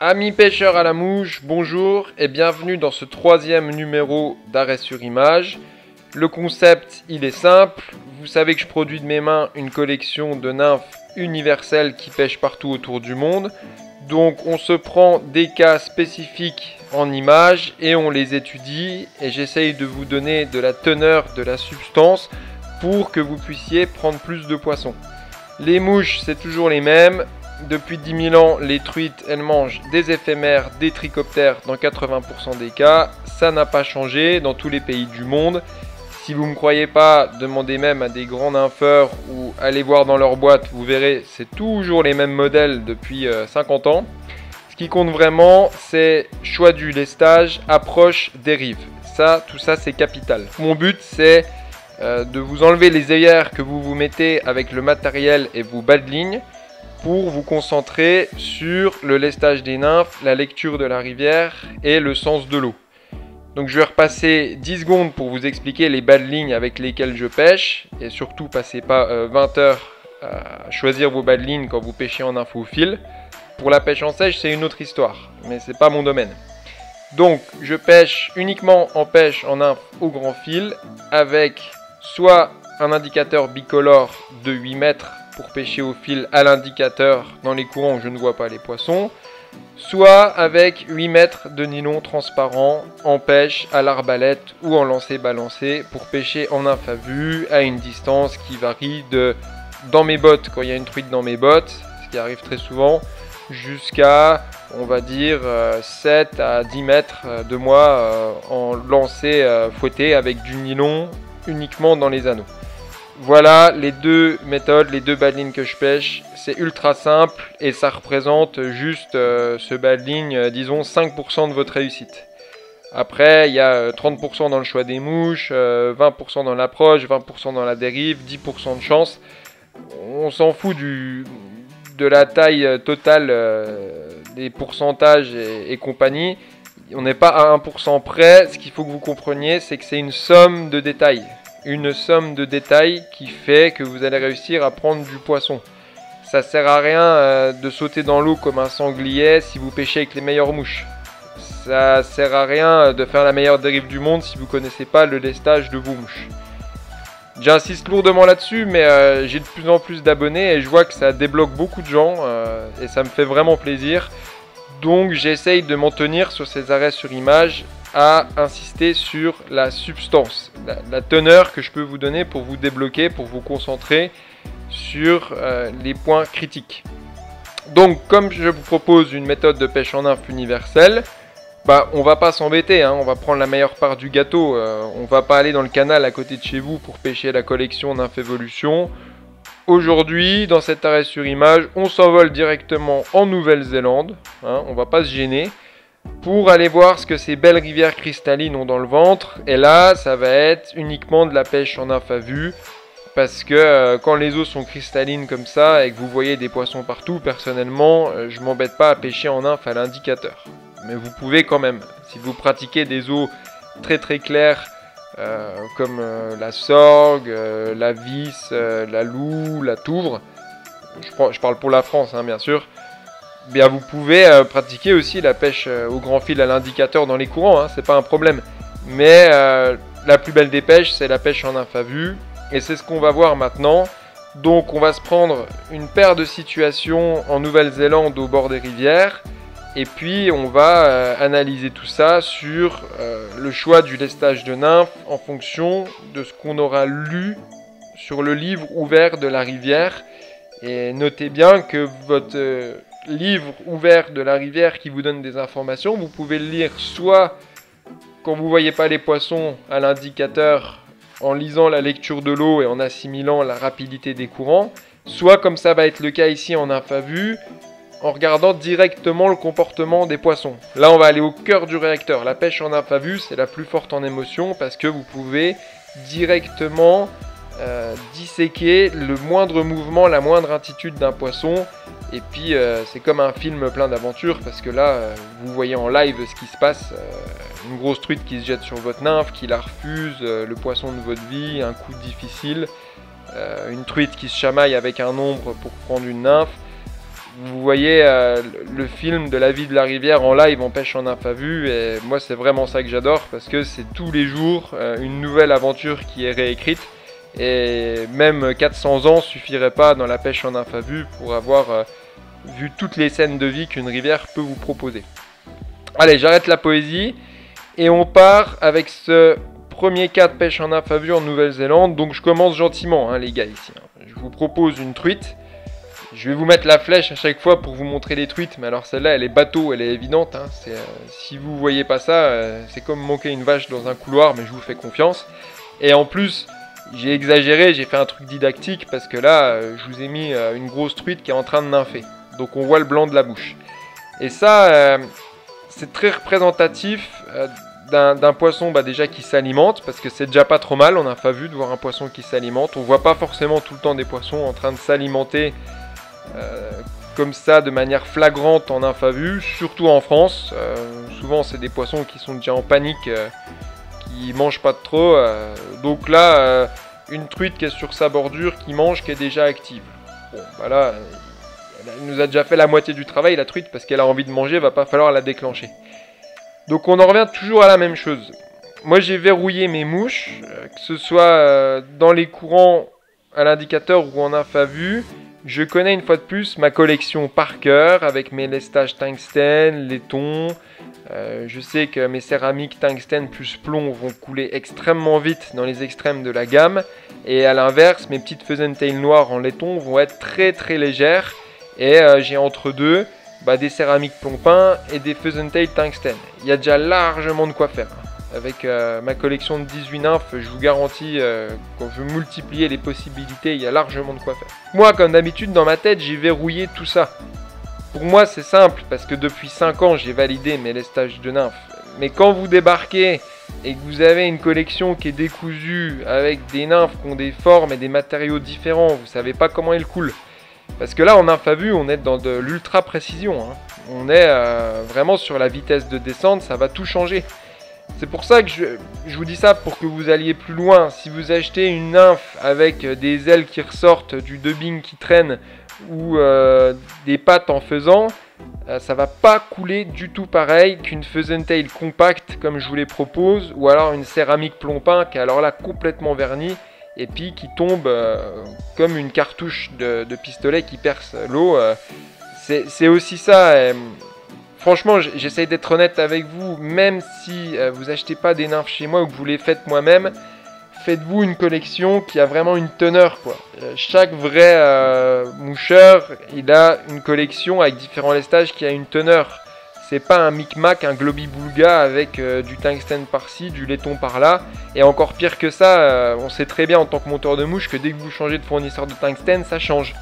Amis pêcheurs à la mouche, bonjour et bienvenue dans ce troisième numéro d'Arrêt sur Image. Le concept, il est simple. Vous savez que je produis de mes mains une collection de nymphes universelles qui pêchent partout autour du monde. Donc on se prend des cas spécifiques en images et on les étudie et j'essaye de vous donner de la teneur, de la substance pour que vous puissiez prendre plus de poissons. Les mouches, c'est toujours les mêmes. Depuis 10 000 ans, les truites, elles mangent des éphémères, des trichoptères dans 80% des cas. Ça n'a pas changé dans tous les pays du monde. Si vous ne me croyez pas, demandez même à des grands nympheurs ou allez voir dans leur boîte, vous verrez, c'est toujours les mêmes modèles depuis 50 ans. Ce qui compte vraiment, c'est choix du lestage, approche, dérive. Tout ça, c'est capital. Mon but, c'est de vous enlever les œillères que vous vous mettez avec le matériel et vos bas de ligne pour vous concentrer sur le lestage des nymphes, la lecture de la rivière et le sens de l'eau. Donc je vais repasser 10 secondes pour vous expliquer les bas de ligne avec lesquels je pêche et surtout passez pas 20 heures à choisir vos bas de ligne quand vous pêchez en nymphe au fil. Pour la pêche en sèche, c'est une autre histoire, mais c'est pas mon domaine. Donc je pêche uniquement en pêche en nymphe au grand fil avec soit un indicateur bicolore de 8 mètres pour pêcher au fil à l'indicateur dans les courants où je ne vois pas les poissons, soit avec 8 mètres de nylon transparent en pêche à l'arbalète ou en lancer balancé pour pêcher en nymphe à vue à une distance qui varie de dans mes bottes quand il y a une truite dans mes bottes, ce qui arrive très souvent, jusqu'à on va dire 7 à 10 mètres de moi en lancer fouetté avec du nylon uniquement dans les anneaux. Voilà les deux méthodes, les deux bas de ligne que je pêche. C'est ultra simple et ça représente juste ce bas de ligne, disons 5% de votre réussite. Après, il y a 30% dans le choix des mouches, 20% dans l'approche, 20% dans la dérive, 10% de chance. On s'en fout de la taille totale des pourcentages et compagnie. On n'est pas à 1% près. Ce qu'il faut que vous compreniez, c'est que c'est une somme de détails. Une somme de détails qui fait que vous allez réussir à prendre du poisson. Ça sert à rien de sauter dans l'eau comme un sanglier si vous pêchez avec les meilleures mouches. Ça sert à rien de faire la meilleure dérive du monde si vous connaissez pas le lestage de vos mouches. J'insiste lourdement là-dessus, mais j'ai de plus en plus d'abonnés et je vois que ça débloque beaucoup de gens et ça me fait vraiment plaisir. Donc j'essaye de m'en tenir sur ces arrêts sur image à insister sur la substance, la teneur que je peux vous donner pour vous débloquer, pour vous concentrer sur les points critiques. Donc comme je vous propose une méthode de pêche en nymphe universelle, on va pas s'embêter, on va prendre la meilleure part du gâteau, on va pas aller dans le canal à côté de chez vous pour pêcher la collection Nymph Evolution. Aujourd'hui, dans cet arrêt sur image, on s'envole directement en Nouvelle-Zélande, on va pas se gêner, pour aller voir ce que ces belles rivières cristallines ont dans le ventre. Et là, ça va être uniquement de la pêche en nymphe à vue, parce que quand les eaux sont cristallines comme ça et que vous voyez des poissons partout, personnellement, je m'embête pas à pêcher en nymphe à l'indicateur. Mais vous pouvez quand même, si vous pratiquez des eaux très très claires, comme la sorgue, la vis, la loue, la touvre, je parle pour la France bien sûr, bien vous pouvez pratiquer aussi la pêche au grand fil à l'indicateur dans les courants, c'est pas un problème. Mais la plus belle des pêches, c'est la pêche en nymphe à vue, et c'est ce qu'on va voir maintenant. Donc on va se prendre une paire de situations en Nouvelle-Zélande au bord des rivières, et puis on va analyser tout ça sur le choix du lestage de nymphes en fonction de ce qu'on aura lu sur le livre ouvert de la rivière. Et notez bien que votre livre ouvert de la rivière qui vous donne des informations, vous pouvez le lire soit quand vous ne voyez pas les poissons à l'indicateur en lisant la lecture de l'eau et en assimilant la rapidité des courants, soit comme ça va être le cas ici en nymphe à vue, en regardant directement le comportement des poissons. Là, on va aller au cœur du réacteur. La pêche en nymphe à vue, c'est la plus forte en émotion parce que vous pouvez directement disséquer le moindre mouvement, la moindre attitude d'un poisson. Et puis, c'est comme un film plein d'aventures parce que là, vous voyez en live ce qui se passe. Une grosse truite qui se jette sur votre nymphe, qui la refuse, le poisson de votre vie, un coup difficile, une truite qui se chamaille avec un ombre pour prendre une nymphe. vous voyez le film de la vie de la rivière en live en pêche en nymphe à vue, et moi c'est vraiment ça que j'adore, parce que c'est tous les jours une nouvelle aventure qui est réécrite, et même 400 ans suffirait pas dans la pêche en nymphe à vue pour avoir vu toutes les scènes de vie qu'une rivière peut vous proposer. Allez, j'arrête la poésie, et on part avec ce premier cas de pêche en nymphe à vue en Nouvelle-Zélande. Donc je commence gentiment les gars ici. Je vous propose une truite. Je vais vous mettre la flèche à chaque fois pour vous montrer les truites, mais alors celle-là elle est bateau, elle est évidente. Si vous voyez pas ça, c'est comme manquer une vache dans un couloir, mais je vous fais confiance. Et en plus, j'ai exagéré, j'ai fait un truc didactique, parce que là, je vous ai mis une grosse truite qui est en train de nympher. Donc on voit le blanc de la bouche. Et ça, c'est très représentatif d'un poisson déjà qui s'alimente, parce que c'est déjà pas trop mal, on a pas vu de voir un poisson qui s'alimente. On voit pas forcément tout le temps des poissons en train de s'alimenter comme ça de manière flagrante en nymphe à vue, surtout en France. Souvent c'est des poissons qui sont déjà en panique, qui mangent pas de trop. Donc là, une truite qui est sur sa bordure, qui mange, qui est déjà active. Bon, là, elle nous a déjà fait la moitié du travail, la truite, parce qu'elle a envie de manger, va pas falloir la déclencher. Donc on en revient toujours à la même chose. Moi j'ai verrouillé mes mouches, que ce soit dans les courants à l'indicateur ou en nymphe à vue. Je connais une fois de plus ma collection par cœur, avec mes lestages tungstène, laiton. Je sais que mes céramiques tungstène plus plomb vont couler extrêmement vite dans les extrêmes de la gamme. Et à l'inverse, mes petites Pheasant-Tail noires en laiton vont être très très légères. Et j'ai entre deux des céramiques plomb-peint et des Pheasant-Tail tungstène. Il y a déjà largement de quoi faire. Avec ma collection de 18 nymphes, je vous garantis, quand je multiplier les possibilités, il y a largement de quoi faire. Moi, comme d'habitude, dans ma tête, j'ai verrouillé tout ça. Pour moi, c'est simple, parce que depuis 5 ans, j'ai validé mes lestages de nymphes. Mais quand vous débarquez et que vous avez une collection qui est décousue, avec des nymphes qui ont des formes et des matériaux différents, vous savez pas comment elles coulent. Parce que là, en nymphe à vue, on est dans de l'ultra précision. On est vraiment sur la vitesse de descente, ça va tout changer. C'est pour ça que je vous dis ça, pour que vous alliez plus loin. Si vous achetez une nymphe avec des ailes qui ressortent, du dubbing qui traîne, ou des pattes en faisan, ça va pas couler du tout pareil qu'une Pheasant-Tail compacte comme je vous les propose, ou alors une céramique plomb-peint qui est alors là complètement vernie, et puis qui tombe comme une cartouche de pistolet qui perce l'eau. C'est aussi ça. Franchement, j'essaye d'être honnête avec vous, même si vous achetez pas des nymphes chez moi ou que vous les faites moi-même, faites-vous une collection qui a vraiment une teneur, quoi. Chaque vrai moucheur, il a une collection avec différents lestages qui a une teneur. C'est pas un micmac, un globi-boulga avec du tungstène par-ci, du laiton par-là. Et encore pire que ça, on sait très bien en tant que monteur de mouche que dès que vous changez de fournisseur de tungstène, ça change.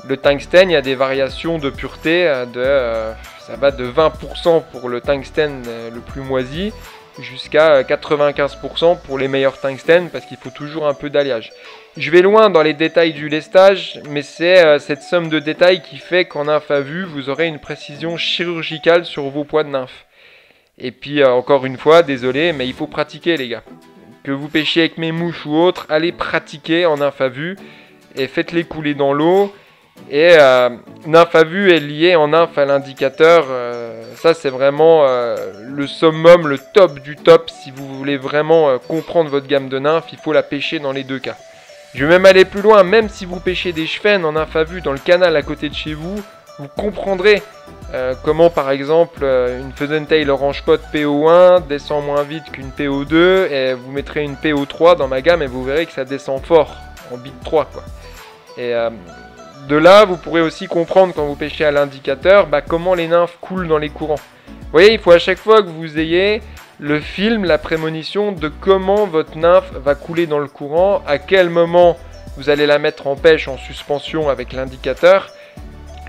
Le tungstène, il y a des variations de pureté, ça va de 20% pour le tungstène le plus moisi, jusqu'à 95% pour les meilleurs tungstènes, parce qu'il faut toujours un peu d'alliage. Je vais loin dans les détails du lestage, mais c'est cette somme de détails qui fait qu'en nymphe à vue, vous aurez une précision chirurgicale sur vos poids de nymphe. Et puis encore une fois, désolé, mais il faut pratiquer les gars. Que vous pêchiez avec mes mouches ou autres, allez pratiquer en nymphe à vue, et faites-les couler dans l'eau. Et nymphe à vue est lié en nymphe à l'indicateur. Ça c'est vraiment le summum, le top du top. Si vous voulez vraiment comprendre votre gamme de nymphes, il faut la pêcher dans les deux cas. Je vais même aller plus loin, même si vous pêchez des chefennes en nymphe à vue dans le canal à côté de chez vous, vous comprendrez comment par exemple une Pheasant-Tail orange pot PO1 descend moins vite qu'une PO2, et vous mettrez une PO3 dans ma gamme et vous verrez que ça descend fort en bit 3 quoi. Et de là, vous pourrez aussi comprendre quand vous pêchez à l'indicateur comment les nymphes coulent dans les courants. Vous voyez, il faut à chaque fois que vous ayez le film, la prémonition de comment votre nymphe va couler dans le courant, à quel moment vous allez la mettre en pêche en suspension avec l'indicateur.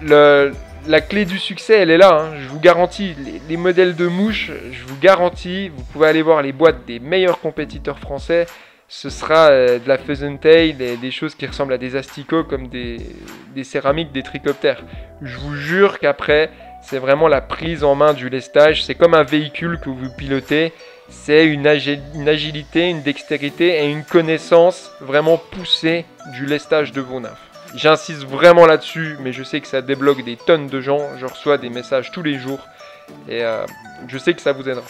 La clé du succès, elle est là, je vous garantis. Les modèles de mouches, je vous garantis, vous pouvez aller voir les boîtes des meilleurs compétiteurs français. Ce sera de la Pheasant-Tail, des choses qui ressemblent à des asticots comme des céramiques, des trichoptères. Je vous jure qu'après, c'est vraiment la prise en main du lestage. C'est comme un véhicule que vous pilotez. C'est une agilité, une dextérité et une connaissance vraiment poussée du lestage de vos nymphes. J'insiste vraiment là-dessus, mais je sais que ça débloque des tonnes de gens. Je reçois des messages tous les jours et je sais que ça vous aidera.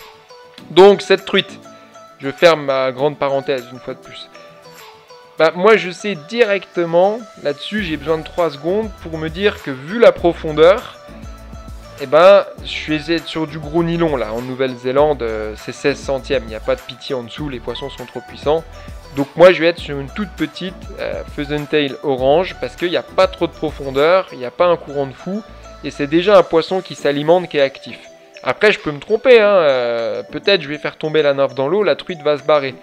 Donc cette truite, je ferme ma grande parenthèse une fois de plus. Moi je sais directement, là-dessus j'ai besoin de 3 secondes pour me dire que vu la profondeur, je suis sur du gros nylon là, en Nouvelle-Zélande, c'est 16 centièmes, il n'y a pas de pitié en dessous, les poissons sont trop puissants. Donc moi je vais être sur une toute petite Pheasant-tail orange, parce qu'il n'y a pas trop de profondeur, il n'y a pas un courant de fou, et c'est déjà un poisson qui s'alimente, qui est actif. Après je peux me tromper, peut-être je vais faire tomber la nymphe dans l'eau, la truite va se barrer.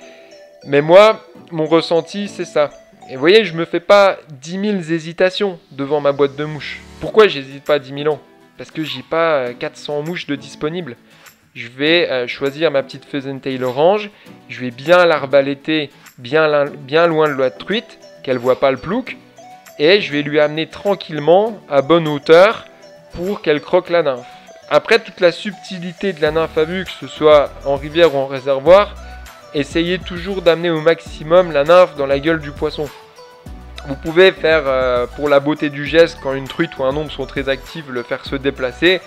Mais moi, mon ressenti, c'est ça. Et vous voyez, je me fais pas 10 000 hésitations devant ma boîte de mouches. Pourquoi j'hésite pas 10 000 ans? Parce que j'ai pas 400 mouches de disponibles. Je vais choisir ma petite Pheasant-tail orange, je vais bien l'arbaléter bien loin de la truite, qu'elle voit pas le plouc, et je vais lui amener tranquillement à bonne hauteur pour qu'elle croque la nymphe. Après, toute la subtilité de la nymphe à vue, que ce soit en rivière ou en réservoir, essayez toujours d'amener au maximum la nymphe dans la gueule du poisson. Vous pouvez faire, pour la beauté du geste, quand une truite ou un ombre sont très actifs, le faire se déplacer.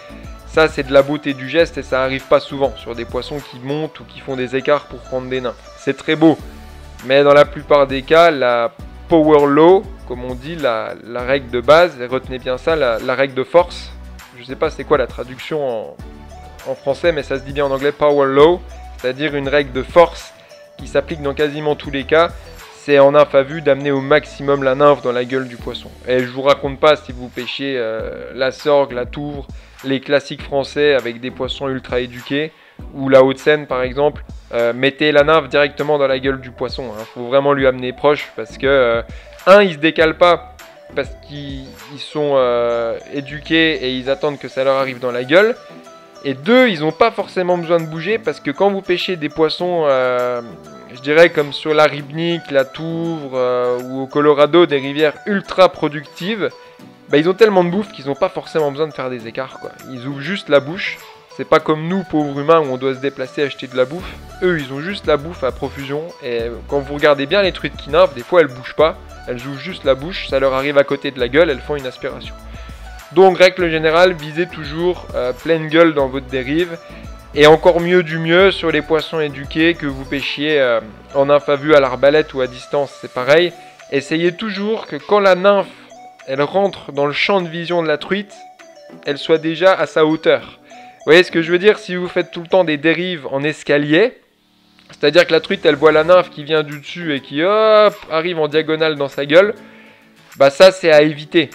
Ça, c'est de la beauté du geste et ça arrive pas souvent sur des poissons qui montent ou qui font des écarts pour prendre des nymphes. C'est très beau, mais dans la plupart des cas, la power law, comme on dit, la règle de base, et retenez bien ça, la règle de force. Je sais pas c'est quoi la traduction en français, mais ça se dit bien en anglais, power law, c'est-à-dire une règle de force qui s'applique dans quasiment tous les cas. C'est en nymphe à vue d'amener au maximum la nymphe dans la gueule du poisson. Et je vous raconte pas si vous pêchez la sorgue, la touvre, les classiques français avec des poissons ultra éduqués, ou la Haute-Seine par exemple, mettez la nymphe directement dans la gueule du poisson. Faut vraiment lui amener proche parce que, ils se décalent pas parce qu'ils sont éduqués et ils attendent que ça leur arrive dans la gueule. Et 2, ils n'ont pas forcément besoin de bouger parce que quand vous pêchez des poissons, je dirais comme sur la Ribnick, la Touvre ou au Colorado, des rivières ultra productives, ils ont tellement de bouffe qu'ils n'ont pas forcément besoin de faire des écarts, quoi. Ils ouvrent juste la bouche. C'est pas comme nous, pauvres humains, où on doit se déplacer acheter de la bouffe. Eux, ils ont juste la bouffe à profusion. Et quand vous regardez bien les truites qui nymphes, des fois elles bougent pas. Elles ouvrent juste la bouche, ça leur arrive à côté de la gueule, elles font une aspiration. Donc, règle générale, visez toujours pleine gueule dans votre dérive. Et encore mieux du mieux sur les poissons éduqués que vous pêchiez en nymphe à vue à l'arbalète ou à distance, c'est pareil. Essayez toujours que quand la nymphe elle rentre dans le champ de vision de la truite, elle soit déjà à sa hauteur. Vous voyez ce que je veux dire? Si vous faites tout le temps des dérives en escalier, c'est-à-dire que la truite elle voit la nymphe qui vient du dessus et qui hop arrive en diagonale dans sa gueule, ça c'est à éviter.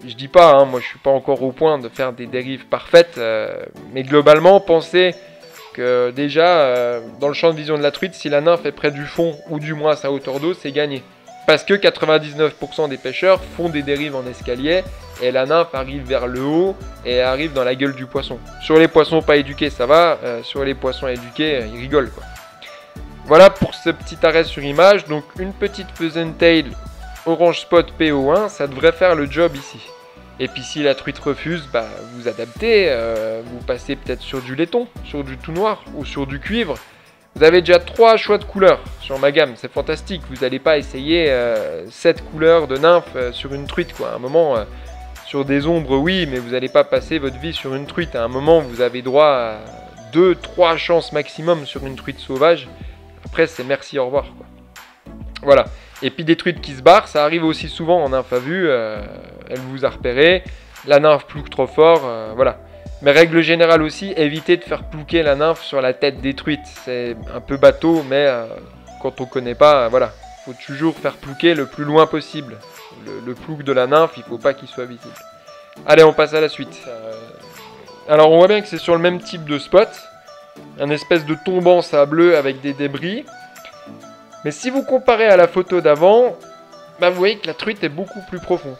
Je dis pas, moi je suis pas encore au point de faire des dérives parfaites, mais globalement pensez que déjà dans le champ de vision de la truite, si la nymphe est près du fond ou du moins à sa hauteur d'eau, c'est gagné. Parce que 99% des pêcheurs font des dérives en escalier et la nymphe arrive vers le haut et arrive dans la gueule du poisson. Sur les poissons pas éduqués ça va, sur les poissons éduqués ils rigolent quoi. Voilà pour ce petit arrêt sur image, donc une petite Pheasant-tail Orange Spot PO1, ça devrait faire le job ici. Et puis si la truite refuse, vous adaptez, vous passez peut-être sur du laiton, sur du tout noir ou sur du cuivre. Vous avez déjà 3 choix de couleurs sur ma gamme, c'est fantastique. Vous n'allez pas essayer 7 couleurs de nymphes sur une truite, quoi. À un moment, sur des ombres, oui, mais vous n'allez pas passer votre vie sur une truite. À un moment, vous avez droit à 2-3 chances maximum sur une truite sauvage. Après, c'est merci, au revoir, quoi. Voilà. Et puis des truites qui se barrent, ça arrive aussi souvent en nymphe à vue. Elle vous a repéré, la nymphe plouque trop fort, voilà. Mais règle générale aussi, évitez de faire plouquer la nymphe sur la tête des truites. C'est un peu bateau, mais quand on connaît pas, voilà. Faut toujours faire plouquer le plus loin possible. Le plouc de la nymphe, il faut pas qu'il soit visible. Allez, on passe à la suite. Alors on voit bien que c'est sur le même type de spot. Un espèce de tombant sableux avec des débris. Mais si vous comparez à la photo d'avant, vous voyez que la truite est beaucoup plus profonde.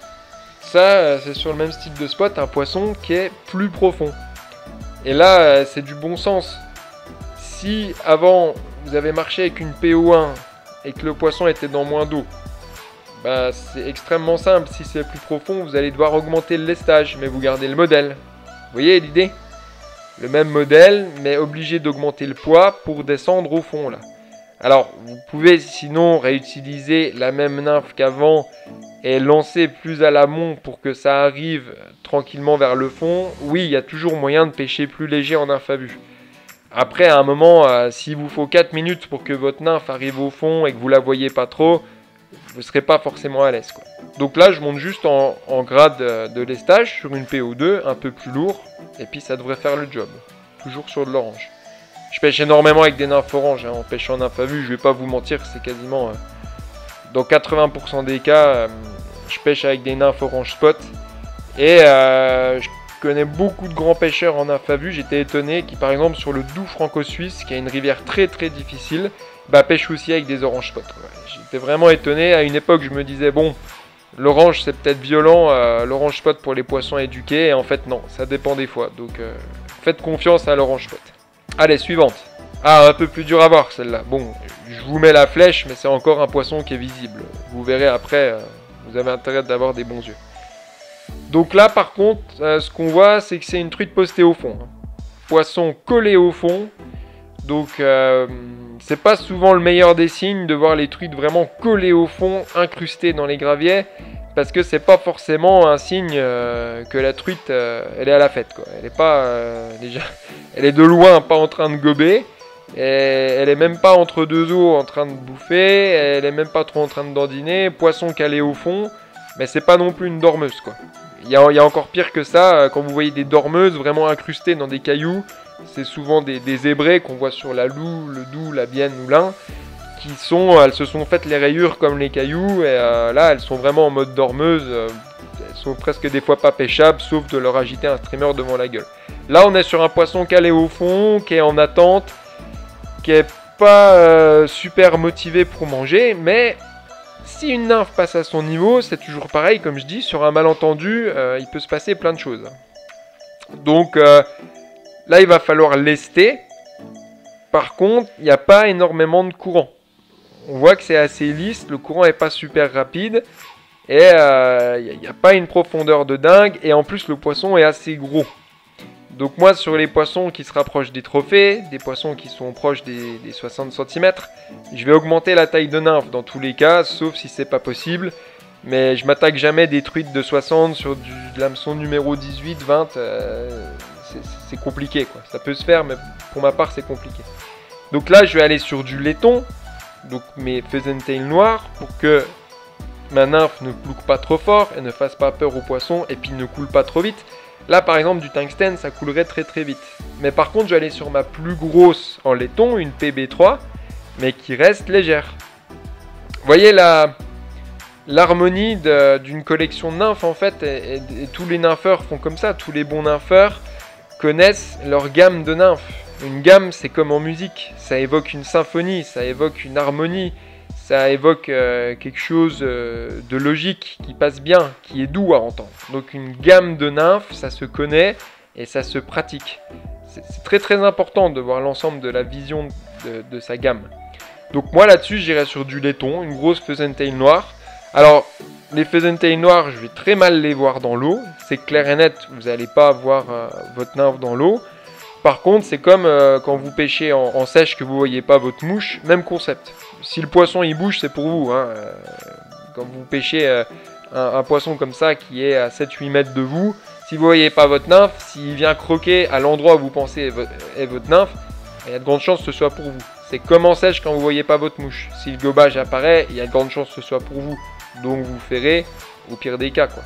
Ça, c'est sur le même style de spot, un poisson qui est plus profond. Et là, c'est du bon sens. Si avant, vous avez marché avec une PO1 et que le poisson était dans moins d'eau, c'est extrêmement simple. Si c'est plus profond, vous allez devoir augmenter le lestage, mais vous gardez le modèle. Vous voyez l'idée? Le même modèle, mais obligé d'augmenter le poids pour descendre au fond, là. Alors, vous pouvez sinon réutiliser la même nymphe qu'avant et lancer plus à l'amont pour que ça arrive tranquillement vers le fond, oui, il y a toujours moyen de pêcher plus léger en nymphe à vue. Après, à un moment, s'il vous faut 4 minutes pour que votre nymphe arrive au fond et que vous la voyez pas trop, vous ne serez pas forcément à l'aise, quoi. Donc là, je monte juste en grade de lestage sur une PO2, un peu plus lourd, et puis ça devrait faire le job. Toujours sur de l'orange. Je pêche énormément avec des nymphes oranges, hein. En pêchant nymphe à vue, je vais pas vous mentir, c'est quasiment... dans 80% des cas, je pêche avec des nymphes orange spot. Et je connais beaucoup de grands pêcheurs en nymphe à vue. J'étais étonné qui, par exemple, sur le Doubs franco-suisse, qui a une rivière très très difficile, pêche aussi avec des orange spot. Ouais. J'étais vraiment étonné. À une époque, je me disais, bon, l'orange c'est peut-être violent, l'orange spot pour les poissons éduqués. Et en fait, non, ça dépend des fois. Donc, faites confiance à l'orange spot. Allez, suivante. Ah, un peu plus dur à voir celle-là. Bon, je vous mets la flèche, mais c'est encore un poisson qui est visible. Vous verrez après, vous avez intérêt d'avoir des bons yeux. Donc là, par contre, ce qu'on voit, c'est que c'est une truite postée au fond. Poisson collé au fond. Donc, c'est pas souvent le meilleur des signes de voir les truites vraiment collées au fond, incrustées dans les graviers. Parce que c'est pas forcément un signe que la truite, elle est à la fête, quoi. Elle est pas, déjà, elle est de loin pas en train de gober. Et elle est même pas entre deux eaux en train de bouffer, elle est même pas trop en train de dandiner, poisson calé au fond, mais c'est pas non plus une dormeuse, quoi. Il y a encore pire que ça, quand vous voyez des dormeuses vraiment incrustées dans des cailloux, c'est souvent des zébrés qu'on voit sur la Loue, le Doubs, la Bienne ou l'Ain, elles se sont faites les rayures comme les cailloux, et là elles sont vraiment en mode dormeuse, elles sont presque des fois pas pêchables, sauf de leur agiter un streamer devant la gueule. Là on est sur un poisson calé au fond, qui est en attente, qui est pas super motivé pour manger, mais si une nymphe passe à son niveau, c'est toujours pareil, comme je dis, sur un malentendu, il peut se passer plein de choses. Donc là, il va falloir lester. Par contre, il n'y a pas énormément de courant. On voit que c'est assez lisse, le courant n'est pas super rapide, et il n'y a pas une profondeur de dingue, et en plus le poisson est assez gros. Donc moi, sur les poissons qui se rapprochent des trophées, des poissons qui sont proches des 60 cm, je vais augmenter la taille de nymphe dans tous les cas, sauf si c'est pas possible. Mais je m'attaque jamais des truites de 60 sur de l'hameçon numéro 18, 20, c'est compliqué, quoi. Ça peut se faire, mais pour ma part, c'est compliqué. Donc là, je vais aller sur du laiton, donc mes pheasant tail noirs, pour que ma nymphe ne plouque pas trop fort et ne fasse pas peur aux poissons, et puis ne coule pas trop vite. Là, par exemple, du tungstène, ça coulerait très très vite. Mais par contre, je vais aller sur ma plus grosse en laiton, une PB3, mais qui reste légère. Vous voyez l'harmonie d'une collection de nymphes, en fait, et tous les nympheurs font comme ça. Tous les bons nympheurs connaissent leur gamme de nymphes. Une gamme, c'est comme en musique. Ça évoque une symphonie, ça évoque une harmonie. Ça évoque quelque chose de logique, qui passe bien, qui est doux à entendre. Donc une gamme de nymphes, ça se connaît et ça se pratique. C'est très très important de voir l'ensemble de la vision de sa gamme. Donc moi là-dessus, j'irai sur du laiton, une grosse pheasant tail noire. Alors, les pheasant tail noirs, je vais très mal les voir dans l'eau. C'est clair et net, vous n'allez pas voir votre nymphe dans l'eau. Par contre, c'est comme quand vous pêchez en sèche que vous ne voyez pas votre mouche, même concept. Si le poisson il bouge, c'est pour vous. Hein. Quand vous pêchez un poisson comme ça qui est à 7-8 mètres de vous, si vous ne voyez pas votre nymphe, s'il vient croquer à l'endroit où vous pensez est votre nymphe, il y a de grandes chances que ce soit pour vous. C'est comme en sèche quand vous ne voyez pas votre mouche. Si le gobage apparaît, il y a de grandes chances que ce soit pour vous. Donc vous ferez au pire des cas, quoi.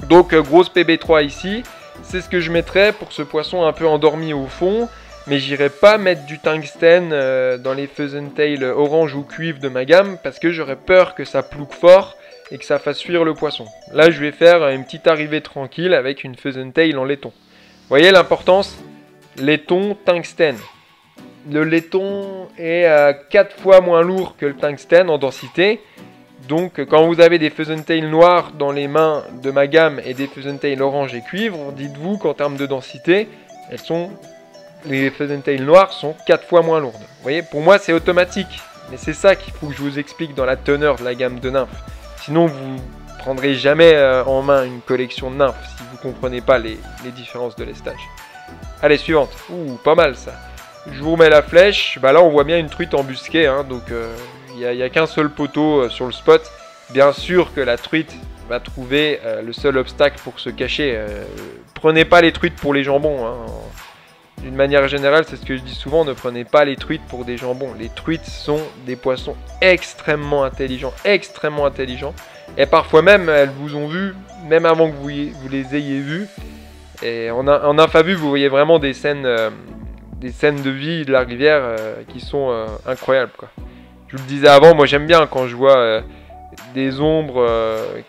Donc grosse PB3 ici. C'est ce que je mettrais pour ce poisson un peu endormi au fond. Mais j'irai pas mettre du tungstène dans les pheasant tail orange ou cuivre de ma gamme. Parce que j'aurais peur que ça plouque fort et que ça fasse fuir le poisson. Là je vais faire une petite arrivée tranquille avec une pheasant tail en laiton. Vous voyez l'importance? Laiton, tungstène. Le laiton est 4 fois moins lourd que le tungstène en densité. Donc quand vous avez des pheasant tail noirs dans les mains de ma gamme et des pheasant tail orange et cuivre, dites-vous qu'en termes de densité, les pheasant tail noirs sont 4 fois moins lourdes. Vous voyez, pour moi c'est automatique, mais c'est ça qu'il faut que je vous explique dans la teneur de la gamme de nymphes. Sinon vous ne prendrez jamais en main une collection de nymphes si vous ne comprenez pas les différences de lestage. Allez, suivante. Ouh, pas mal ça. Je vous remets la flèche. Bah là on voit bien une truite embusquée, hein, donc... il n'y a qu'un seul poteau sur le spot. Bien sûr que la truite va trouver le seul obstacle pour se cacher. Prenez pas les truites pour les jambons. Hein. D'une manière générale, c'est ce que je dis souvent, ne prenez pas les truites pour des jambons. Les truites sont des poissons extrêmement intelligents. Et parfois même, elles vous ont vu, même avant que vous les ayez vues. Et en infavue, vous voyez vraiment des scènes de vie de la rivière qui sont incroyables, quoi. Je vous le disais avant, moi j'aime bien quand je vois des ombres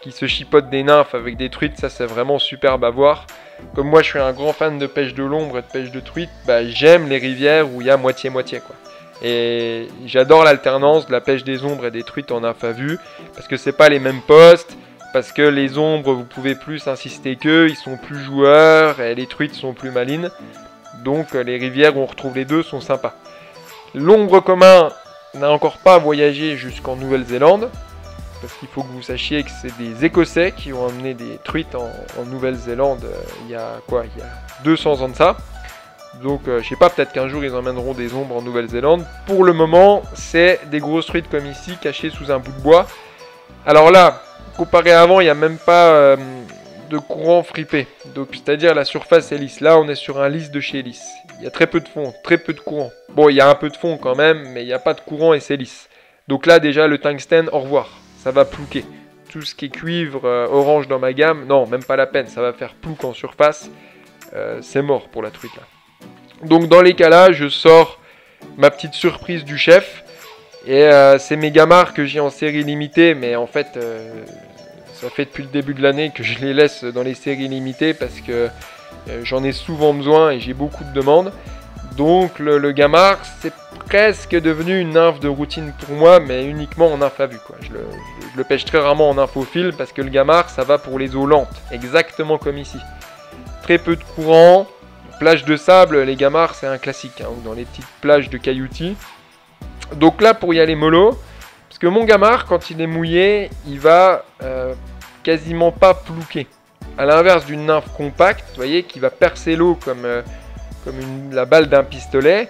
qui se chipotent des nymphes avec des truites, ça c'est vraiment superbe à voir. Comme moi je suis un grand fan de pêche de l'ombre et de pêche de truite, bah, j'aime les rivières où il y a moitié-moitié, quoi. Et j'adore l'alternance de la pêche des ombres et des truites en infavue, parce que c'est pas les mêmes postes, parce que les ombres vous pouvez plus insister qu'eux, ils sont plus joueurs, et les truites sont plus malines. Donc les rivières où on retrouve les deux sont sympas. L'ombre commun n'a encore pas voyagé jusqu'en Nouvelle-Zélande, parce qu'il faut que vous sachiez que c'est des Écossais qui ont amené des truites en Nouvelle-Zélande il y a 200 ans de ça. Donc je sais pas, peut-être qu'un jour ils emmèneront des ombres en Nouvelle-Zélande. Pour le moment, c'est des grosses truites comme ici, cachées sous un bout de bois. Alors là, comparé à avant, il n'y a même pas de courant fripé. Donc c'est-à-dire la surface est lisse. Là, on est sur un lisse de chez lisse. Il y a très peu de fond, très peu de courant. Bon, il y a un peu de fond quand même, mais il n'y a pas de courant et c'est lisse. Donc là, déjà, le tungstène, au revoir. Ça va plouquer. Tout ce qui est cuivre, orange dans ma gamme, non, même pas la peine. Ça va faire plouc en surface. C'est mort pour la truite là. Donc dans les cas là, je sors ma petite surprise du chef. Et c'est mes gamards que j'ai en série limitée. Mais en fait, ça fait depuis le début de l'année que je les laisse dans les séries limitées. Parce que j'en ai souvent besoin et j'ai beaucoup de demandes. Donc le gamard, c'est presque devenu une nymphe de routine pour moi, mais uniquement en infavue, quoi. Je le pêche très rarement en infophile parce que le gamard, ça va pour les eaux lentes, exactement comme ici. Très peu de courant, plage de sable, les gamards, c'est un classique, hein, ou dans les petites plages de cailloutis. Donc là, pour y aller mollo, parce que mon gamard, quand il est mouillé, il va quasiment pas plouquer. À l'inverse d'une nymphe compacte, vous voyez, qui va percer l'eau comme la balle d'un pistolet,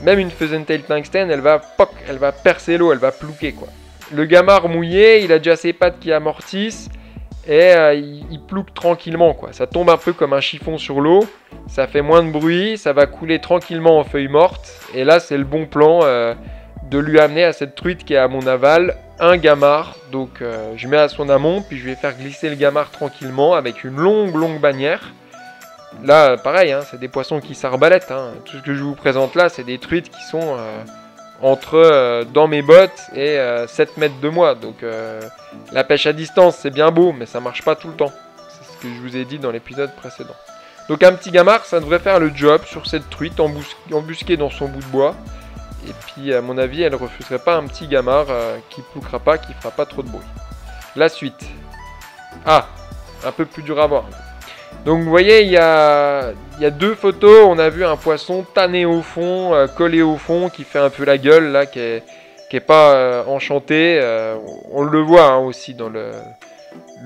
même une Pheasant-tail tungstène, elle va percer l'eau, elle va plouquer, quoi. Le gamard mouillé, il a déjà ses pattes qui amortissent et il plouque tranquillement, quoi. Ça tombe un peu comme un chiffon sur l'eau, ça fait moins de bruit, ça va couler tranquillement en feuilles mortes. Et là, c'est le bon plan de lui amener à cette truite qui est à mon aval un gamard. Donc je mets à son amont, puis je vais faire glisser le gamard tranquillement avec une longue bannière. Là, pareil, hein, c'est des poissons qui s'arbalettent. Hein. Tout ce que je vous présente là, c'est des truites qui sont dans mes bottes et 7 mètres de moi. Donc la pêche à distance, c'est bien beau, mais ça marche pas tout le temps. C'est ce que je vous ai dit dans l'épisode précédent. Donc un petit gamard, ça devrait faire le job sur cette truite embusquée dans son bout de bois. Et puis, à mon avis, elle refuserait pas un petit gamard qui plouquera pas, qui fera pas trop de bruit. La suite. Ah, un peu plus dur à voir. Donc vous voyez, il y a deux photos. On a vu un poisson tanné au fond, collé au fond, qui fait un peu la gueule, là, qui est pas enchanté. On le voit hein, aussi dans le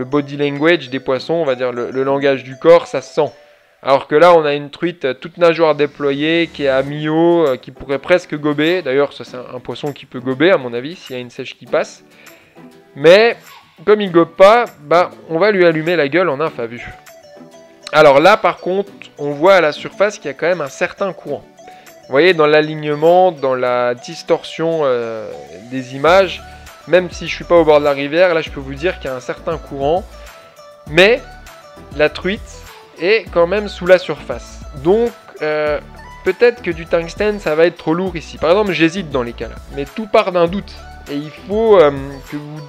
body language des poissons, on va dire le langage du corps, ça se sent. Alors que là, on a une truite toute nageoire déployée, qui est à mi-eau, qui pourrait presque gober. D'ailleurs, ça c'est un poisson qui peut gober, à mon avis, s'il y a une sèche qui passe. Mais, comme il gobe pas, bah, on va lui allumer la gueule en infavue. Alors là, par contre, on voit à la surface qu'il y a quand même un certain courant. Vous voyez, dans l'alignement, dans la distorsion des images, même si je ne suis pas au bord de la rivière, là, je peux vous dire qu'il y a un certain courant. Mais, la truite est quand même sous la surface. Donc, peut-être que du tungstène, ça va être trop lourd ici. Par exemple, j'hésite dans les cas là. Mais tout part d'un doute. Et il faut que vous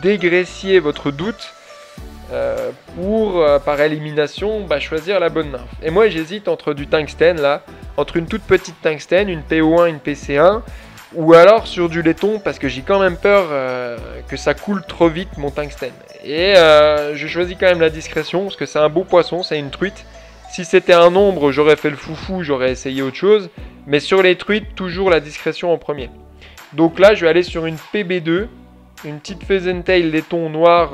dégraissiez votre doute pour, par élimination, choisir la bonne nymphe. Et moi, j'hésite entre du tungstène, là, entre une toute petite tungstène, une PO1, une PC1, ou alors sur du laiton, parce que j'ai quand même peur que ça coule trop vite, mon tungstène. Et je choisis quand même la discrétion, parce que c'est un beau poisson, c'est une truite. Si c'était un ombre, j'aurais fait le foufou, j'aurais essayé autre chose. Mais sur les truites, toujours la discrétion en premier. Donc là, je vais aller sur une PB2, une petite Pheasant-tail laiton noir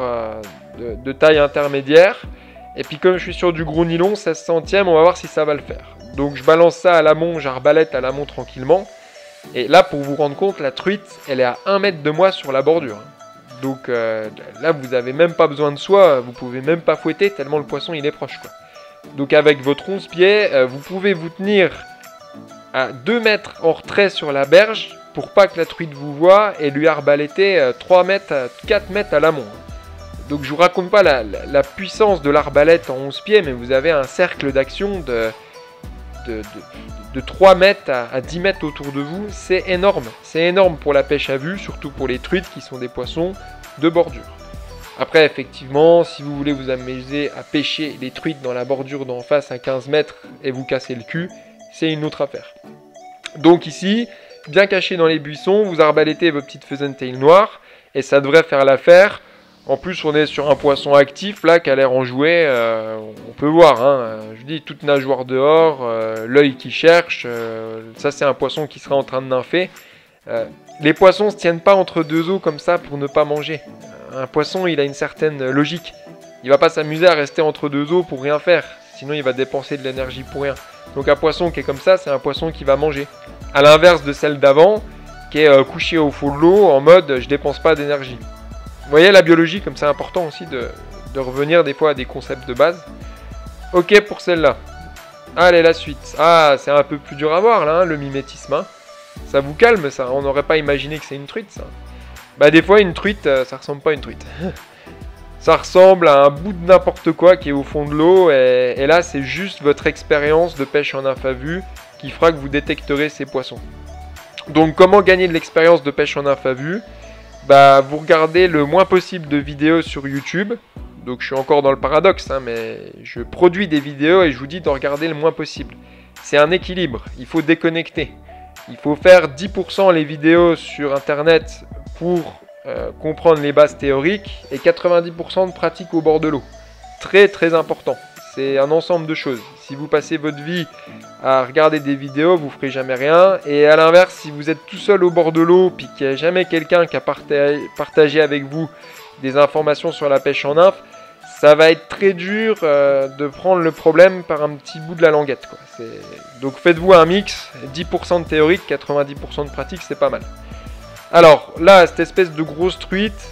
de taille intermédiaire. Et puis comme je suis sur du gros nylon, 16 centièmes, on va voir si ça va le faire. Donc je balance ça à l'amont, j'arbalète à l'amont tranquillement. Et là, pour vous rendre compte, la truite, elle est à 1 mètre de moi sur la bordure. Donc là, vous n'avez même pas besoin de soie, vous pouvez même pas fouetter tellement le poisson il est proche, quoi. Donc avec votre 11 pieds, vous pouvez vous tenir à 2 mètres en retrait sur la berge pour pas que la truite vous voie et lui arbaléter 3 mètres, 4 mètres à l'amont. Donc je vous raconte pas la puissance de l'arbalète en 11 pieds, mais vous avez un cercle d'action de 3 mètres à 10 mètres autour de vous. C'est énorme. C'est énorme pour la pêche à vue, surtout pour les truites qui sont des poissons de bordure. Après, effectivement, si vous voulez vous amuser à pêcher les truites dans la bordure d'en face à 15 mètres et vous casser le cul, c'est une autre affaire. Donc ici, bien caché dans les buissons, vous arbalétez vos petites faisantails noires et ça devrait faire l'affaire. En plus, on est sur un poisson actif, là, qui a l'air enjoué, on peut voir, hein, je dis, toute nageoire dehors, l'œil qui cherche, ça c'est un poisson qui sera en train de nympher. Les poissons ne se tiennent pas entre deux eaux comme ça pour ne pas manger. Un poisson, il a une certaine logique. Il va pas s'amuser à rester entre deux eaux pour rien faire, sinon il va dépenser de l'énergie pour rien. Donc un poisson qui est comme ça, c'est un poisson qui va manger. À l'inverse de celle d'avant, qui est couchée au fond de l'eau, en mode je dépense pas d'énergie. Vous voyez la biologie, comme c'est important aussi de revenir des fois à des concepts de base. Ok pour celle-là. Allez, la suite. Ah, c'est un peu plus dur à voir là, hein, le mimétisme. Hein. Ça vous calme ça, on n'aurait pas imaginé que c'est une truite ça. Bah des fois une truite, ça ressemble pas à une truite. Ça ressemble à un bout de n'importe quoi qui est au fond de l'eau et là c'est juste votre expérience de pêche en nymphe à vue qui fera que vous détecterez ces poissons. Donc comment gagner de l'expérience de pêche en nymphe à vue? Bah vous regardez le moins possible de vidéos sur YouTube. Donc je suis encore dans le paradoxe, hein, mais je produis des vidéos et je vous dis de regarder le moins possible. C'est un équilibre, il faut déconnecter. Il faut faire 10% les vidéos sur internet pour comprendre les bases théoriques et 90% de pratique au bord de l'eau. Très très important. C'est un ensemble de choses. Si vous passez votre vie à regarder des vidéos, vous ferez jamais rien. Et à l'inverse, si vous êtes tout seul au bord de l'eau, puis qu'il n'y a jamais quelqu'un qui a partagé avec vous des informations sur la pêche en nymphe, ça va être très dur de prendre le problème par un petit bout de la languette, quoi. Donc faites-vous un mix, 10% de théorique, 90% de pratique, c'est pas mal. Alors là, cette espèce de grosse truite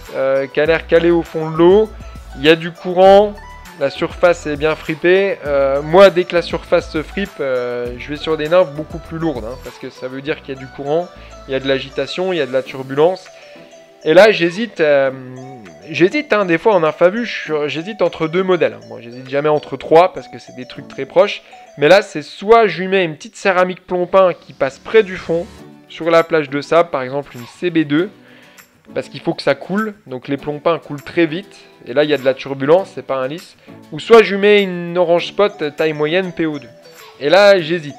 qui a l'air calée au fond de l'eau, il y a du courant, la surface est bien fripée. Moi, dès que la surface se fripe, je vais sur des nymphes beaucoup plus lourdes, hein, parce que ça veut dire qu'il y a du courant, il y a de l'agitation, il y a de la turbulence. Et là, j'hésite, hein, des fois en nymphe à vue, j'hésite entre deux modèles. Moi, j'hésite jamais entre trois parce que c'est des trucs très proches. Mais là, c'est soit je lui mets une petite céramique plomb-peint qui passe près du fond, sur la plage de sable, par exemple une CB2, parce qu'il faut que ça coule, donc les plomb-peints coulent très vite, et là il y a de la turbulence, c'est pas un lisse. Ou soit je lui mets une orange spot taille moyenne PO2. Et là, j'hésite.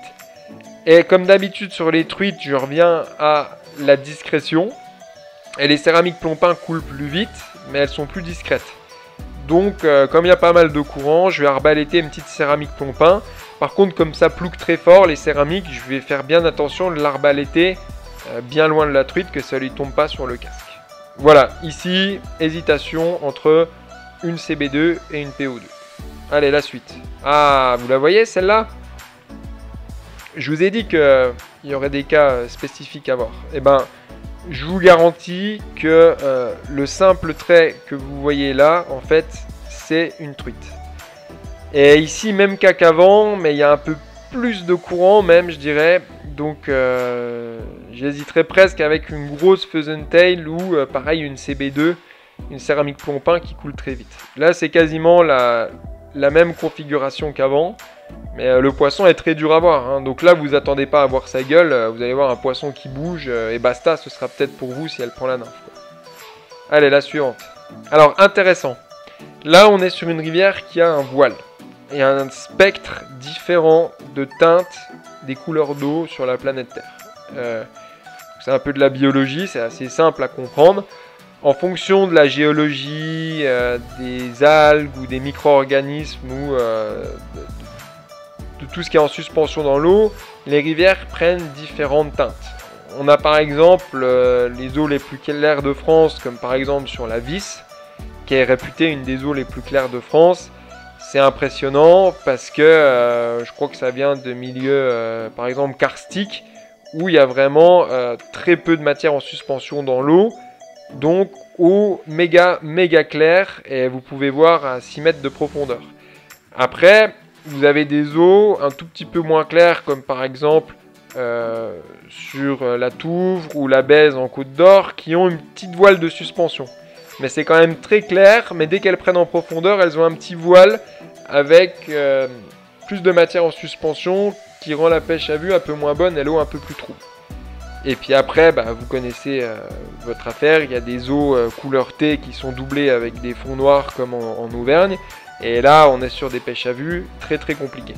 Et comme d'habitude sur les truites, je reviens à la discrétion. Et les céramiques plomb-peint coulent plus vite, mais elles sont plus discrètes. Donc, comme il y a pas mal de courant, je vais arbaléter une petite céramique plomb-peint. Par contre, comme ça plouque très fort, les céramiques, je vais faire bien attention de l'arbaléter bien loin de la truite, que ça ne lui tombe pas sur le casque. Voilà, ici, hésitation entre une CB2 et une PO2. Allez, la suite. Ah, vous la voyez, celle-là? Je vous ai dit qu'il y aurait des cas spécifiques à voir. Eh ben, je vous garantis que le simple trait que vous voyez là, en fait, c'est une truite. Et ici, même cas qu'avant, mais il y a un peu plus de courant même, je dirais. Donc, j'hésiterais presque avec une grosse Faisantail ou, pareil, une CB2, une céramique plomb-peint qui coule très vite. Là, c'est quasiment la même configuration qu'avant. Mais le poisson est très dur à voir, hein. Donc là vous attendez pas à voir sa gueule, vous allez voir un poisson qui bouge et basta, ce sera peut-être pour vous si elle prend la nymphe, quoi. Allez, la suivante. Alors intéressant, là on est sur une rivière qui a un voile et un spectre différent de teintes des couleurs d'eau sur la planète Terre. C'est un peu de la biologie, c'est assez simple à comprendre. En fonction de la géologie, des algues ou des micro-organismes ou de tout ce qui est en suspension dans l'eau, les rivières prennent différentes teintes. On a par exemple les eaux les plus claires de France, comme par exemple sur la Vis, qui est réputée une des eaux les plus claires de France. C'est impressionnant parce que je crois que ça vient de milieux, par exemple karstiques, où il y a vraiment très peu de matière en suspension dans l'eau. donc eau méga claire, et vous pouvy voir à 6 mètres de profondeur. Après, vous avez des eaux un tout petit peu moins claires, comme par exemple sur la Touvre ou la Bèze en Côte d'Or, qui ont une petite voile de suspension. Mais c'est quand même très clair, mais dès qu'elles prennent en profondeur, elles ont un petit voile avec plus de matière en suspension qui rend la pêche à vue un peu moins bonne et l'eau un peu plus trouble. Et puis après, vous connaissez votre affaire, il y a des eaux couleur thé qui sont doublées avec des fonds noirs comme en Auvergne. Et là, on est sur des pêches à vue très compliquées.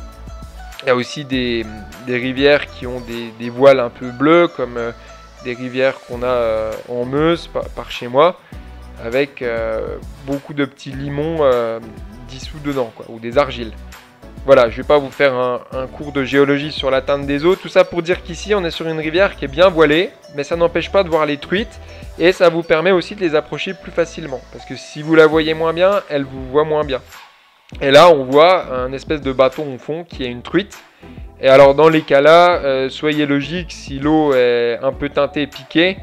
Il y a aussi des rivières qui ont des voiles un peu bleues, comme des rivières qu'on a en Meuse, par chez moi, avec beaucoup de petits limons dissous dedans, quoi, ou des argiles. Voilà, je ne vais pas vous faire un cours de géologie sur la teinte des eaux. Tout ça pour dire qu'ici, on est sur une rivière qui est bien voilée, mais ça n'empêche pas de voir les truites, et ça vous permet aussi de les approcher plus facilement. Parce que si vous la voyez moins bien, elle vous voit moins bien. Et là, on voit un espèce de bâton au fond qui est une truite. Et alors, dans les cas-là, soyez logique, si l'eau est un peu teintée et piquée,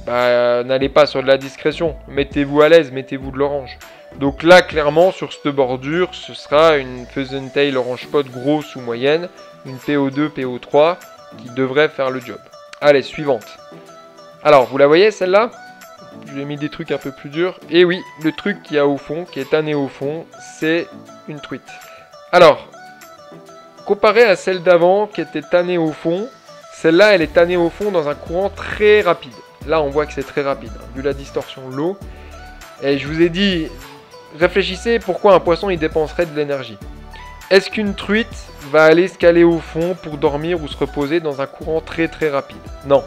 n'allez pas sur de la discrétion. Mettez-vous à l'aise, mettez-vous de l'orange. Donc là, clairement, sur cette bordure, ce sera une Pheasant Tail Orange Pot grosse ou moyenne, une PO2, PO3, qui devrait faire le job. Allez, suivante. Alors, vous la voyez, celle-là ? Je lui ai mis des trucs un peu plus durs. Et oui, le truc qu'il y a au fond, qui est tanné au fond, c'est une truite. Alors, comparé à celle d'avant, qui était tannée au fond, celle-là, elle est tannée au fond dans un courant très rapide. Là, on voit que c'est très rapide, vu la distorsion de l'eau. Et je vous ai dit, réfléchissez pourquoi un poisson, il dépenserait de l'énergie. Est-ce qu'une truite va aller se caler au fond pour dormir ou se reposer dans un courant très rapide? Non.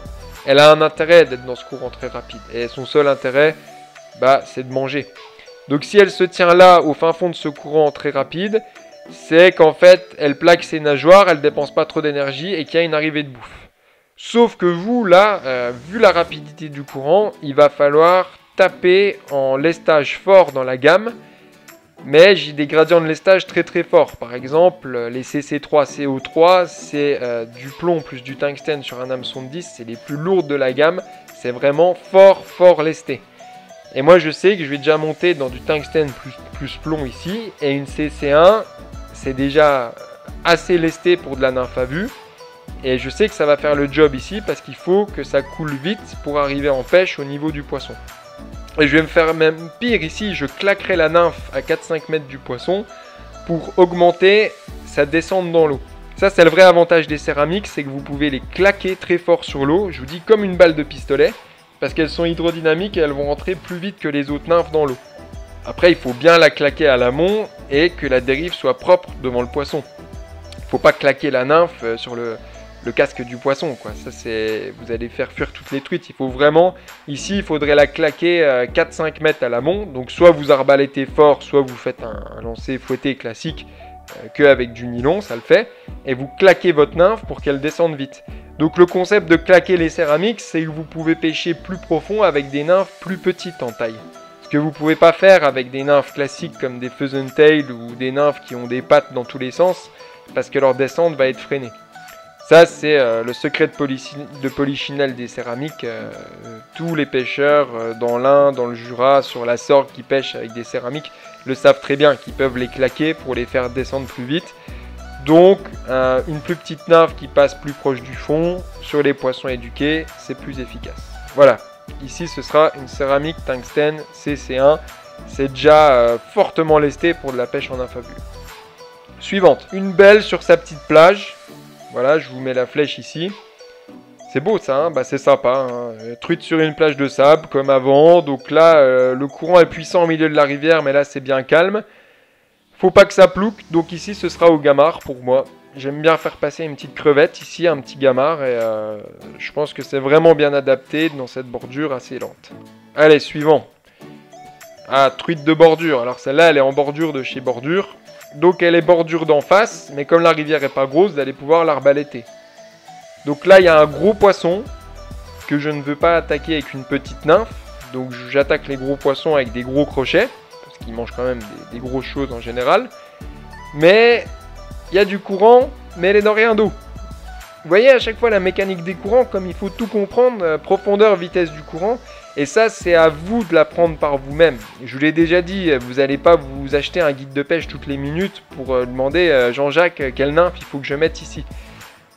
Elle a un intérêt d'être dans ce courant très rapide. Et son seul intérêt, c'est de manger. Donc si elle se tient là, au fin fond de ce courant très rapide, c'est qu'en fait, elle plaque ses nageoires, elle ne dépense pas trop d'énergie et qu'il y a une arrivée de bouffe. Sauf que vous, là, vu la rapidité du courant, il va falloir taper en lestage fort dans la gamme. Mais j'ai des gradients de lestage très forts. Par exemple, les CC3, CO3, c'est du plomb plus du tungstène sur un hameçon de 10. C'est les plus lourdes de la gamme. C'est vraiment fort lesté. Et moi, je sais que je vais déjà monter dans du tungstène plus plomb ici. Et une CC1, c'est déjà assez lesté pour de la nymphe à vue. Et je sais que ça va faire le job ici parce qu'il faut que ça coule vite pour arriver en pêche au niveau du poisson. Et je vais me faire même pire ici, je claquerai la nymphe à 4-5 mètres du poisson pour augmenter sa descente dans l'eau. Ça, c'est le vrai avantage des céramiques, c'est que vous pouvez les claquer très fort sur l'eau, je vous dis comme une balle de pistolet, parce qu'elles sont hydrodynamiques et elles vont rentrer plus vite que les autres nymphes dans l'eau. Après, il faut bien la claquer à l'amont et que la dérive soit propre devant le poisson. Il ne faut pas claquer la nymphe sur le casque du poisson, quoi. Ça, c'est, vous allez faire fuir toutes les truites. Il faut vraiment, ici, il faudrait la claquer 4-5 mètres à l'amont. Donc, soit vous arbalétez fort, soit vous faites un lancer fouetté classique qu'avec du nylon, ça le fait. Et vous claquez votre nymphe pour qu'elle descende vite. Donc, le concept de claquer les céramiques, c'est que vous pouvez pêcher plus profond avec des nymphes plus petites en taille. Ce que vous ne pouvez pas faire avec des nymphes classiques comme des Pheasant Tail ou des nymphes qui ont des pattes dans tous les sens, parce que leur descente va être freinée. Ça, c'est le secret de polichinelle des céramiques. Tous les pêcheurs dans l'Ain, dans le Jura, sur la Sorgue qui pêchent avec des céramiques le savent très bien, qu'ils peuvent les claquer pour les faire descendre plus vite. Donc, une plus petite nymphe qui passe plus proche du fond, sur les poissons éduqués, c'est plus efficace. Voilà, ici ce sera une céramique tungstène CC1. C'est déjà fortement lesté pour de la pêche en nymphe à vue. Suivante, une belle sur sa petite plage. Voilà, je vous mets la flèche ici. C'est beau ça, hein, c'est sympa. Hein. Truite sur une plage de sable comme avant. Donc là, le courant est puissant au milieu de la rivière, mais là c'est bien calme. Faut pas que ça plouque, donc ici ce sera au gamard pour moi. J'aime bien faire passer une petite crevette ici, un petit gamard. Et je pense que c'est vraiment bien adapté dans cette bordure assez lente. Allez, suivant. Ah, truite de bordure. Alors celle-là, elle est en bordure de chez Bordure. Donc elle est bordure d'en face, mais comme la rivière est pas grosse, vous allez pouvoir l'arbaléter. Donc là, il y a un gros poisson que je ne veux pas attaquer avec une petite nymphe. Donc j'attaque les gros poissons avec des gros crochets, parce qu'ils mangent quand même des grosses choses en général. Mais il y a du courant, mais elle est dans rien d'eau. Vous voyez à chaque fois la mécanique des courants, comme il faut tout comprendre, profondeur, vitesse du courant. Et ça, c'est à vous de l'apprendre par vous-même. Je vous l'ai déjà dit, vous n'allez pas vous acheter un guide de pêche toutes les minutes pour demander Jean-Jacques, quelle nymphe il faut que je mette ici.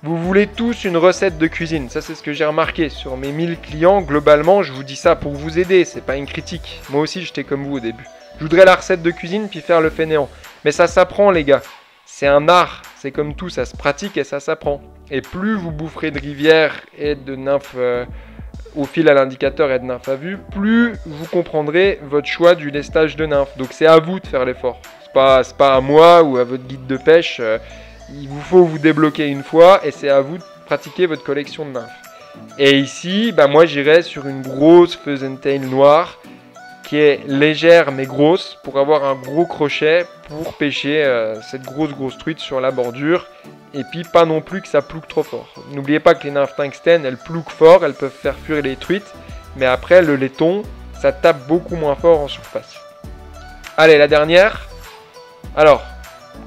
Vous voulez tous une recette de cuisine. Ça, c'est ce que j'ai remarqué sur mes 1000 clients. Globalement, je vous dis ça pour vous aider, c'est pas une critique. Moi aussi, j'étais comme vous au début. Je voudrais la recette de cuisine puis faire le fainéant. Mais ça s'apprend, les gars. C'est un art. C'est comme tout, ça se pratique et ça s'apprend. Et plus vous boufferez de rivières et de nymphes au fil à l'indicateur et de nymphes à vue, plus vous comprendrez votre choix du lestage de nymphes. Donc c'est à vous de faire l'effort. C'est pas à moi ou à votre guide de pêche. Il vous faut vous débloquer une fois et c'est à vous de pratiquer votre collection de nymphes. Et ici, moi j'irai sur une grosse Pheasant-tail noire qui est légère mais grosse pour avoir un gros crochet pour pêcher cette grosse truite sur la bordure. Et puis pas non plus que ça plouque trop fort. N'oubliez pas que les nymphes tungstène, elles plouquent fort, elles peuvent faire fuir les truites. Mais après, le laiton, ça tape beaucoup moins fort en surface. Allez, la dernière. Alors,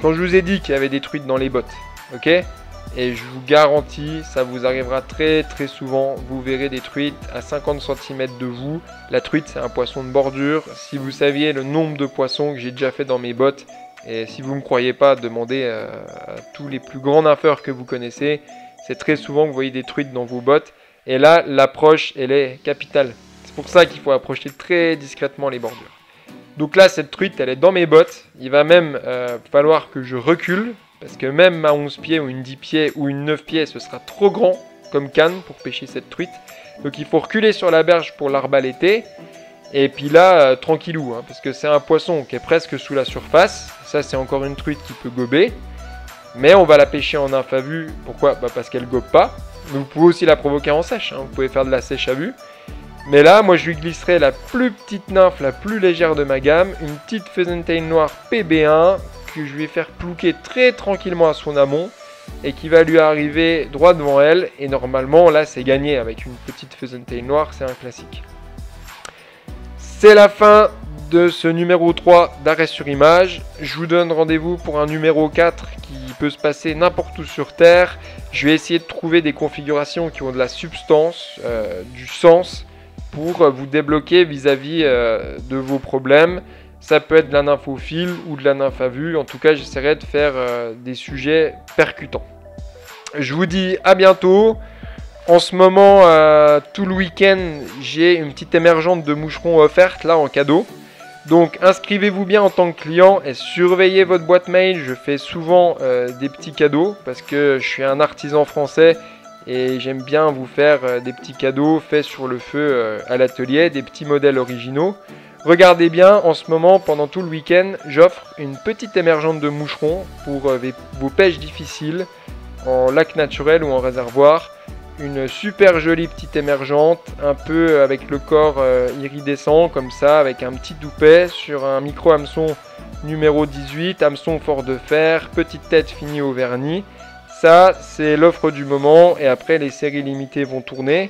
quand je vous ai dit qu'il y avait des truites dans les bottes, ok ? Et je vous garantis, ça vous arrivera très souvent. Vous verrez des truites à 50 cm de vous. La truite, c'est un poisson de bordure. Si vous saviez le nombre de poissons que j'ai déjà fait dans mes bottes, et si vous ne me croyez pas, demandez à tous les plus grands nympheurs que vous connaissez. C'est très souvent que vous voyez des truites dans vos bottes. Et là, l'approche, elle est capitale. C'est pour ça qu'il faut approcher très discrètement les bordures. Donc là, cette truite, elle est dans mes bottes. Il va même falloir que je recule. Parce que même ma 11 pieds ou une 10 pieds ou une 9 pieds, ce sera trop grand comme canne pour pêcher cette truite. Donc il faut reculer sur la berge pour l'arbaléter. Et puis là, tranquillou, parce que c'est un poisson qui est presque sous la surface. Ça, c'est encore une truite qui peut gober. Mais on va la pêcher en nymphe à vue. Pourquoi ? Parce qu'elle gobe pas. Mais vous pouvez aussi la provoquer en sèche. Vous pouvez faire de la sèche à vue. Mais là, moi, je lui glisserai la plus petite nymphe, la plus légère de ma gamme. Une petite Pheasant-tail noire PB1 que je vais faire plouquer très tranquillement à son amont. Et qui va lui arriver droit devant elle. Et normalement, là, c'est gagné. Avec une petite Pheasant-tail noire, c'est un classique. C'est la fin de ce numéro 3 d'Arrêt sur Image. Je vous donne rendez-vous pour un numéro 4 qui peut se passer n'importe où sur Terre. Je vais essayer de trouver des configurations qui ont de la substance, du sens, pour vous débloquer vis-à-vis de vos problèmes. Ça peut être de la nymphe au fil ou de la nymphe à vue. En tout cas, j'essaierai de faire des sujets percutants. Je vous dis à bientôt. En ce moment, tout le week-end, j'ai une petite émergente de moucherons offerte là en cadeau. Donc inscrivez-vous bien en tant que client et surveillez votre boîte mail. Je fais souvent des petits cadeaux parce que je suis un artisan français et j'aime bien vous faire des petits cadeaux faits sur le feu à l'atelier, des petits modèles originaux. Regardez bien, en ce moment, pendant tout le week-end, j'offre une petite émergente de moucherons pour vos pêches difficiles en lac naturel ou en réservoir. Une super jolie petite émergente, un peu avec le corps iridescent comme ça, avec un petit toupet sur un micro hameçon numéro 18, hameçon fort de fer, petite tête finie au vernis. Ça, c'est l'offre du moment et après les séries limitées vont tourner.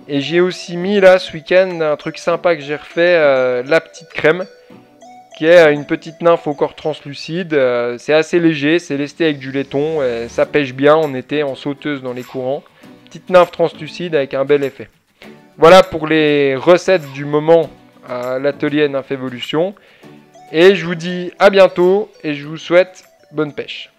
Et j'ai aussi mis là ce week-end un truc sympa que j'ai refait, la petite crème, qui est une petite nymphe au corps translucide. C'est assez léger, c'est lesté avec du laiton, et ça pêche bien en été en sauteuse dans les courants. Petite nymphe translucide avec un bel effet. Voilà pour les recettes du moment à l'atelier Nymphe Evolution. Et je vous dis à bientôt et je vous souhaite bonne pêche.